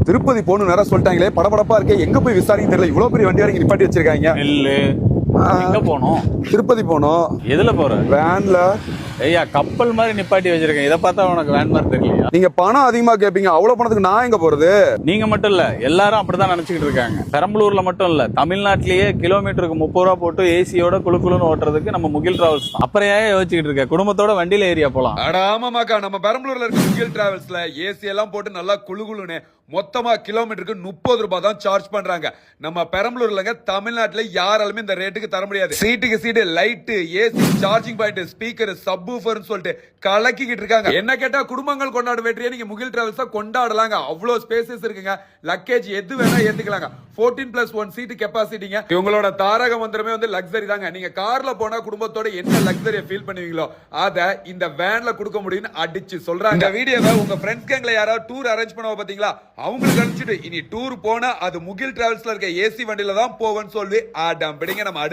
திருப்பதி போகணும் நேரம் சொல்லிட்டாங்களே, படபடப்பா இருக்கே, எங்க போய் விசாரிக்க தெரியல. இவ்வளவு பெரிய வண்டி வரைக்கும் நிப்பாட்டி வச்சிருக்காங்க. இல்ல எங்க போனோம்? திருப்பதி போனோம். எதுல போற? வேன்ல. ஐயா கப்பல் மாதிரி நிப்பாட்டி வச்சிருக்கேன். இதை பார்த்தா உனக்கு வேன் மாதிரி தெரியலையா? நீங்க பணம் அதிகமா கேட்பீங்க, அவ்வளவு பணத்துக்கு நான் எங்க போறது? நீங்க மட்டும் இல்ல, எல்லாரும் அப்படிதான் நினைச்சுக்கிட்டு இருக்காங்க. பெரம்பலூர்ல மட்டும் இல்ல, தமிழ்நாட்டிலேயே கிலோமீட்டருக்கு 30 ரூபா போட்டு ஏசியோட குழுக்குழுன்னு ஓட்டுறதுக்கு நம்ம முகில் டிராவல்ஸ். அப்புறம் ஏன் யோசிச்சுக்கிட்டு இருக்க? குடும்பத்தோட வண்டியில ஏரியா போலாம். ஆமாமாக்கா, நம்ம பெரம்பலூர்ல இருக்க முகில் டிராவல்ஸ்ல ஏசி எல்லாம் போட்டு நல்லா குழுகுலுன்னு மொத்தமா கிலோமீட்டருக்கு 30 ரூபாய் தான் சார்ஜ் பண்றாங்க. நம்ம பெரம்பலூர்லங்க தமிழ்நாட்டுல யாராலுமே இந்த ரேட்டுக்கு தர முடியாது. சீட்டுக்கு seat, light, AC, charging point, speaker, சப்வூஃபர்னு சொல்லிட்டு கலக்கிக்கிட்டு இருக்காங்க. என்ன கேட்டா குடும்பங்கள் கொண்டாட வெற்றியை நீங்க முகில் டிராவல்ஸ் கொண்டாடலாங்க. அவ்வளவு ஸ்பேசஸ் இருக்குங்க. லக்கேஜ் எது வேணா ஏத்துக்கலாங்க. 14+1 சீட்டு கெப்பாசிட்டிங்க. இவங்களோட தாரக மந்திரமே வந்து லக்ஸரி தாங்க. நீங்க கார்ல போனா குடும்பத்தோட என்ன லக்ஸரியை ஃபீல் பண்ணுவீங்களோ அத இந்த வேன்ல கொடுக்க முடியும்னு அடிச்சு சொல்றாங்க. இந்த வீடியோவை உங்க ஃப்ரெண்ட்ஸ் கேங்ல யாராவது டூர் அரேஞ்ச் பண்ணுவா பாத்தீங்களா, அவங்களுக்கு அனுப்பிச்சிட்டு இனி டூர் போனா அது முகில் டிராவல்ஸ்ல இருக்க ஏசி வண்டியில தான் போவேன்னு சொல்லி ஆடம் பிடிங்க. நம்ம அடுத்து